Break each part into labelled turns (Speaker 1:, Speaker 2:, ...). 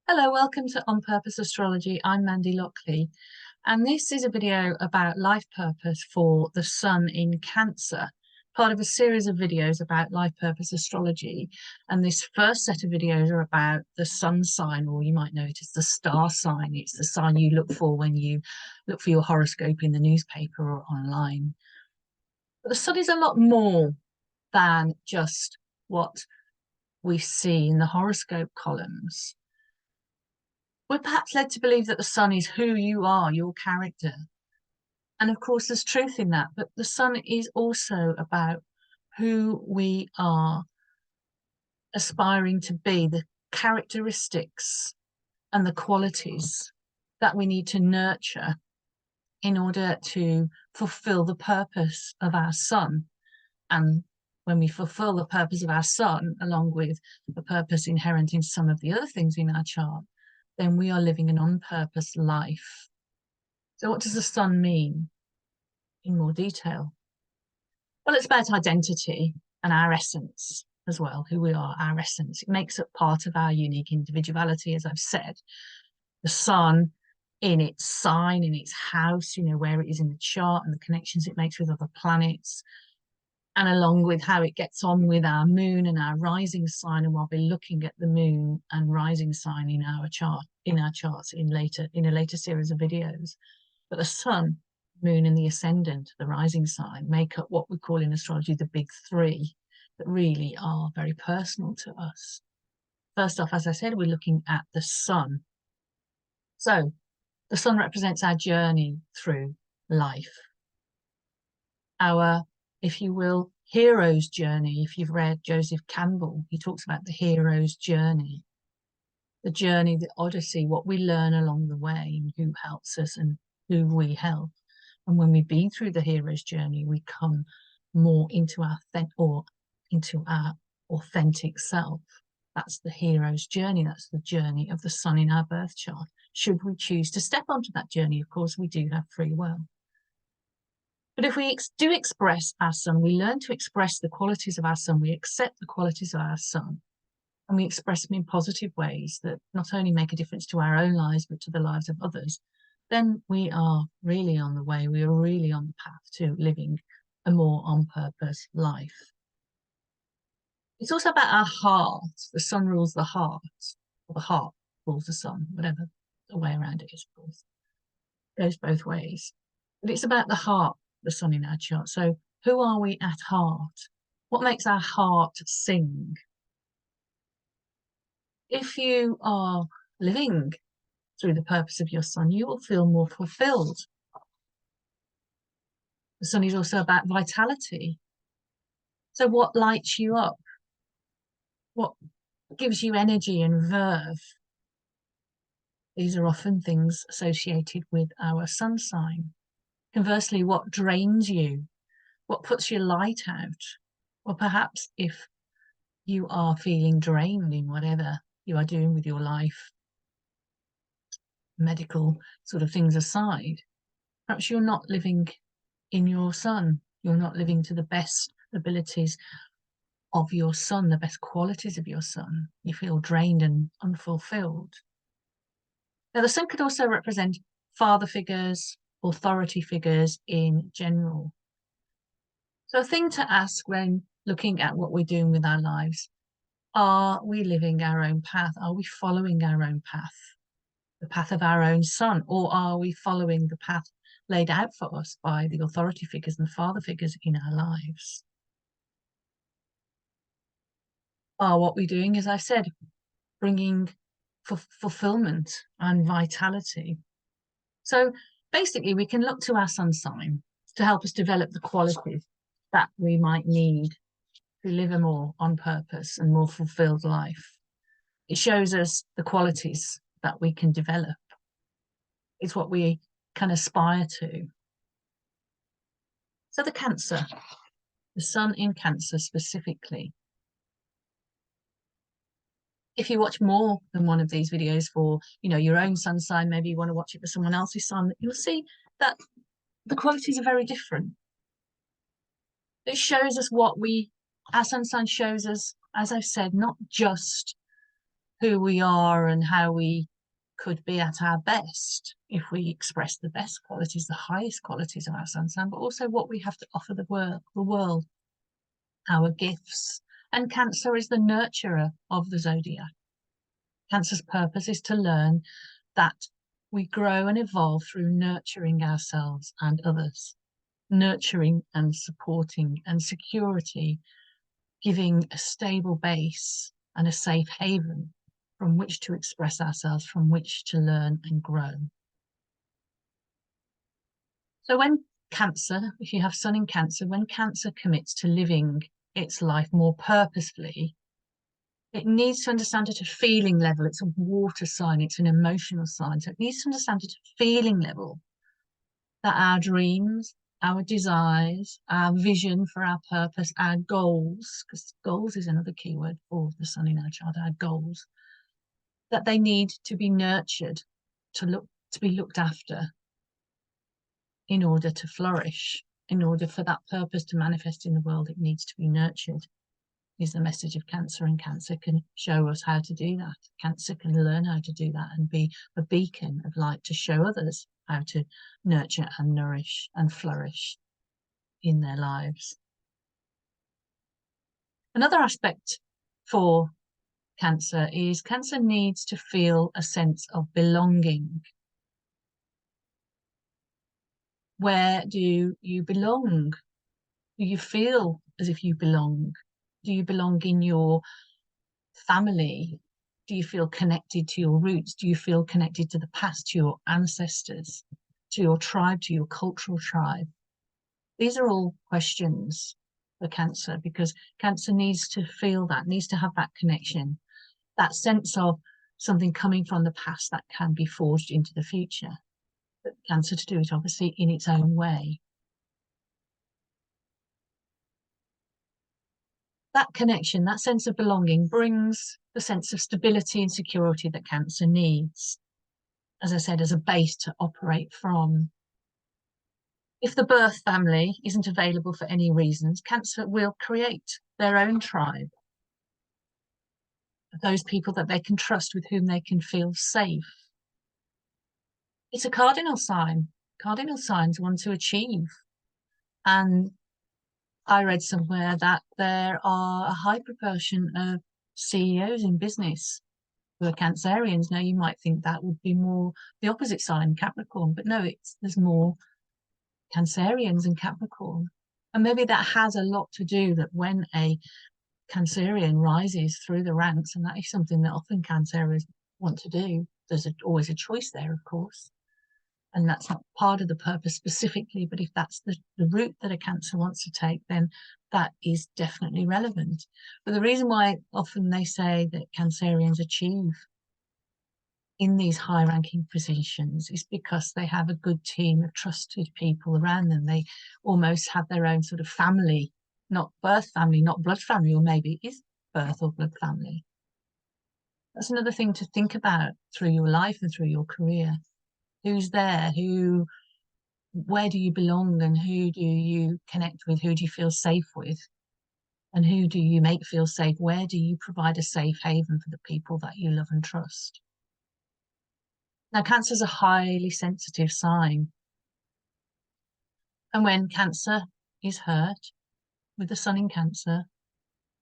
Speaker 1: Hello, welcome to On Purpose Astrology. I'm Mandy Lockley, and this is a video about life purpose for the Sun in Cancer, part of a series of videos about life purpose astrology. And this first set of videos are about the Sun sign, or you might know it as the star sign. It's the sign you look for when you look for your horoscope in the newspaper or online. But the Sun is a lot more than just what we see in the horoscope columns. We're perhaps led to believe that the Sun is who you are, your character. And of course, there's truth in that, but the Sun is also about who we are aspiring to be, the characteristics and the qualities that we need to nurture in order to fulfill the purpose of our Sun. And when we fulfill the purpose of our Sun, along with the purpose inherent in some of the other things in our chart, then we are living an on-purpose life. So what does the Sun mean in more detail? Well, it's about identity and our essence as well, who we are, our essence. It makes up part of our unique individuality, as I've said. The Sun in its sign, in its house, where it is in the chart and the connections it makes with other planets, and along with how it gets on with our moon and our rising sign. And we'll be looking at the moon and rising sign in our charts in a later series of videos. But the Sun, moon, and the ascendant, the rising sign, make up what we call in astrology the big three that really are very personal to us. First off, as I said, we're looking at the Sun. So the Sun represents our journey through life, our, if you will, hero's journey. If you've read Joseph Campbell, he talks about the hero's journey, the Odyssey, what we learn along the way, and who helps us and who we help. And when we've been through the hero's journey, we come more into our authentic self. That's the hero's journey. That's the journey of the Sun in our birth chart. Should we choose to step onto that journey, of course, we do have free will. But if we do express our Sun, we learn to express the qualities of our Sun, we accept the qualities of our Sun, and we express them in positive ways that not only make a difference to our own lives, but to the lives of others, then we are really on the way. We are really on the path to living a more on-purpose life. It's also about our heart. The Sun rules the heart, or the heart rules the Sun, whatever the way around it is, of course. It goes both ways. But it's about the heart, the Sun in our chart. So who are we at heart? What makes our heart sing? If you are living through the purpose of your Sun, you will feel more fulfilled. The Sun is also about vitality. So what lights you up? What gives you energy and verve? These are often things associated with our Sun sign. Conversely, what drains you? What puts your light out? Or perhaps if you are feeling drained in whatever you are doing with your life, medical sort of things aside, perhaps you're not living in your Sun. You're not living to the best abilities of your Sun, the best qualities of your Sun. You feel drained and unfulfilled. Now, the Sun could also represent father figures, authority figures in general. So a thing to ask when looking at what we're doing with our lives, are we living our own path? Are we following our own path, the path of our own Sun, or are we following the path laid out for us by the authority figures and father figures in our lives? Are what we're doing, as I said, bringing fulfillment and vitality? So basically, we can look to our Sun sign to help us develop the qualities that we might need to live a more on purpose and more fulfilled life. It shows us the qualities that we can develop. It's what we can aspire to. So the Cancer, the Sun in Cancer specifically. If you watch more than one of these videos for, your own Sun sign, maybe you want to watch it for someone else's Sun, you'll see that the qualities are very different. It shows us our Sun sign shows us, as I've said, not just who we are and how we could be at our best if we express the best qualities, the highest qualities of our sun sign, but also what we have to offer the world, our gifts. And Cancer is the nurturer of the zodiac. Cancer's purpose is to learn that we grow and evolve through nurturing ourselves and others, nurturing and supporting and security, giving a stable base and a safe haven from which to express ourselves, from which to learn and grow. So when Cancer, if you have Sun in Cancer, when Cancer commits to living its life more purposefully, it needs to understand at a feeling level. It's a water sign, it's an emotional sign. So it needs to understand at a feeling level that our dreams, our desires, our vision for our purpose, our goals, because goals is another key word for the Sun in our chart, our goals, that they need to be nurtured, to be looked after in order to flourish. In order for that purpose to manifest in the world, it needs to be nurtured, is the message of Cancer, and Cancer can show us how to do that. Cancer can learn how to do that and be a beacon of light to show others how to nurture and nourish and flourish in their lives. Another aspect for Cancer is Cancer needs to feel a sense of belonging. Where do you belong? Do you feel as if you belong? Do you belong in your family? Do you feel connected to your roots? Do you feel connected to the past, to your ancestors, to your tribe, to your cultural tribe? These are all questions for Cancer, because Cancer needs to feel that, needs to have that connection, that sense of something coming from the past that can be forged into the future. But Cancer to do it obviously in its own way. That connection, that sense of belonging, brings the sense of stability and security that Cancer needs, as I said, as a base to operate from. If the birth family isn't available for any reasons, Cancer will create their own tribe, those people that they can trust, with whom they can feel safe. It's a cardinal sign. Cardinal signs want to achieve. And I read somewhere that there are a high proportion of CEOs in business who are Cancerians. Now, you might think that would be more the opposite sign, Capricorn, but no, there's more Cancerians in Capricorn. And maybe that has a lot to do that when a Cancerian rises through the ranks, and that is something that often Cancerians want to do. There's always a choice there, of course. And that's not part of the purpose specifically, but if that's the route that a Cancer wants to take, then that is definitely relevant. But the reason why often they say that Cancerians achieve in these high-ranking positions is because they have a good team of trusted people around them. They almost have their own sort of family, not birth family, not blood family, or maybe it is birth or blood family. That's another thing to think about through your life and through your career. Who's there? Where do you belong, and who do you connect with? Who do you feel safe with? And who do you make feel safe? Where do you provide a safe haven for the people that you love and trust? Now, Cancer is a highly sensitive sign. And when Cancer is hurt, with the Sun in Cancer,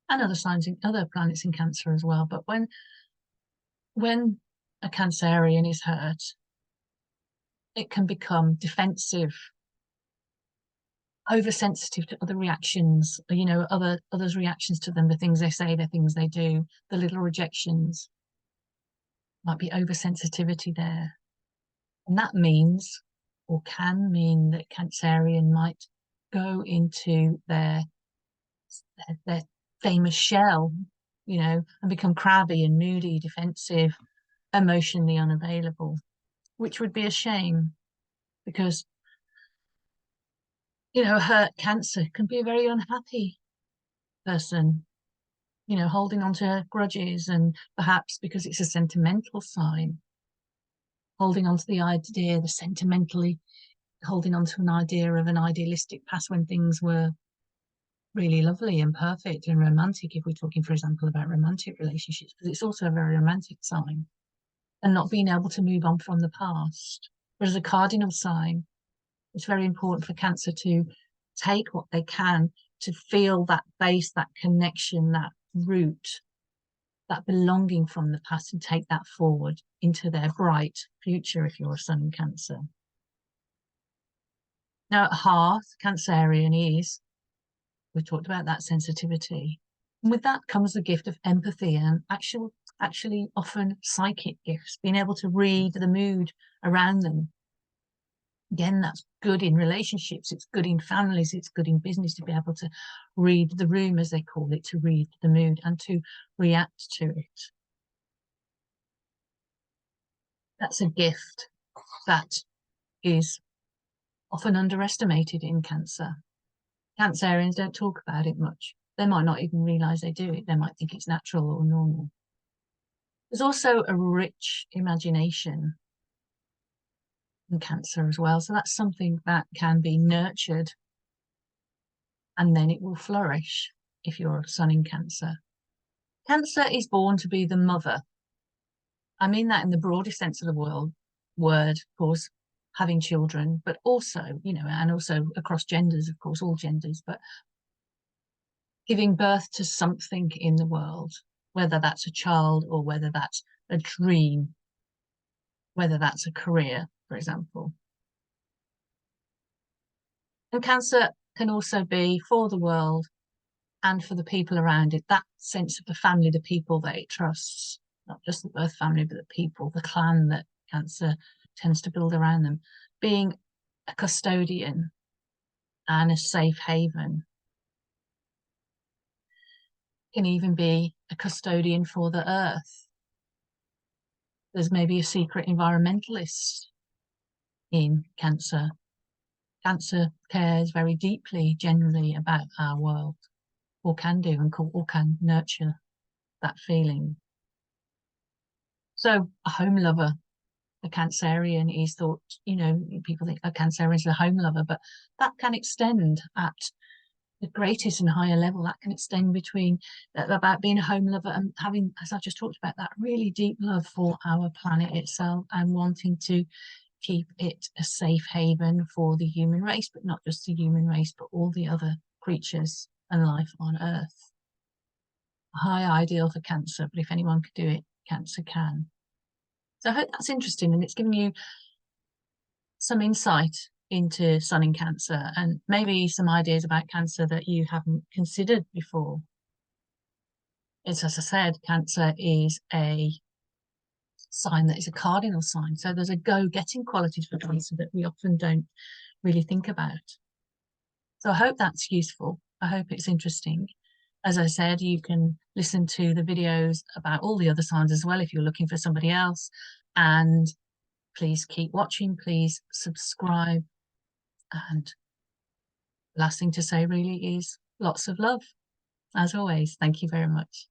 Speaker 1: and other signs in other planets in Cancer as well, but when a Cancerian is hurt, it can become defensive, oversensitive to other reactions, others' reactions to them, the things they say, the things they do, the little rejections. Might be oversensitivity there. And that means, or can mean, that Cancerian might go into their famous shell, and become crabby and moody, defensive, emotionally unavailable, which would be a shame, because a hurt Cancer can be a very unhappy person, holding on to grudges, and perhaps because it's a sentimental sign, holding on to the idea, the sentimentally holding on to an idea of an idealistic past when things were really lovely and perfect and romantic if we're talking, for example, about romantic relationships, because it's also a very romantic sign, and not being able to move on from the past. Whereas a cardinal sign, it's very important for Cancer to take what they can, to feel that base, that connection, that root, that belonging from the past, and take that forward into their bright future if you're a Sun in Cancer. Now at heart, Cancerian is, we've talked about that sensitivity. And with that comes the gift of empathy and actually often psychic gifts, being able to read the mood around them. Again, that's good in relationships, it's good in families, it's good in business, to be able to read the room, as they call it, to read the mood and to react to it. That's a gift that is often underestimated in Cancer. Cancerians don't talk about it much. They might not even realise they do it. They might think it's natural or normal. There's also a rich imagination in Cancer as well. So that's something that can be nurtured, and then it will flourish if you're a Sun in Cancer. Cancer is born to be the mother. I mean that in the broadest sense of the word, of course, having children, but also, and also across genders, of course, all genders, but giving birth to something in the world, whether that's a child or whether that's a dream, whether that's a career, for example. And Cancer can also be for the world and for the people around it, that sense of the family, the people that it trusts, not just the birth family, but the people, the clan that Cancer tends to build around them, being a custodian and a safe haven. Can even be a custodian for the earth. There's maybe a secret environmentalist in Cancer. Cancer cares very deeply, generally, about our world, or can do, or can nurture that feeling. So a home lover, a Cancerian is thought, people think a Cancerian is a home lover, but that can extend at the greatest and higher level. That can extend between about being a home lover and having, as I just talked about, that really deep love for our planet itself and wanting to keep it a safe haven for the human race, but not just the human race, but all the other creatures and life on Earth. A high ideal for Cancer, but if anyone could do it, Cancer can. So I hope that's interesting, and it's given you some insight into Sun in Cancer and maybe some ideas about Cancer that you haven't considered before. It's, as I said, Cancer is a sign that is a cardinal sign. So there's a go-getting qualities for Cancer that we often don't really think about. So I hope that's useful. I hope it's interesting. As I said, you can listen to the videos about all the other signs as well if you're looking for somebody else. And please keep watching, please subscribe. And last thing to say really is lots of love. As always, thank you very much.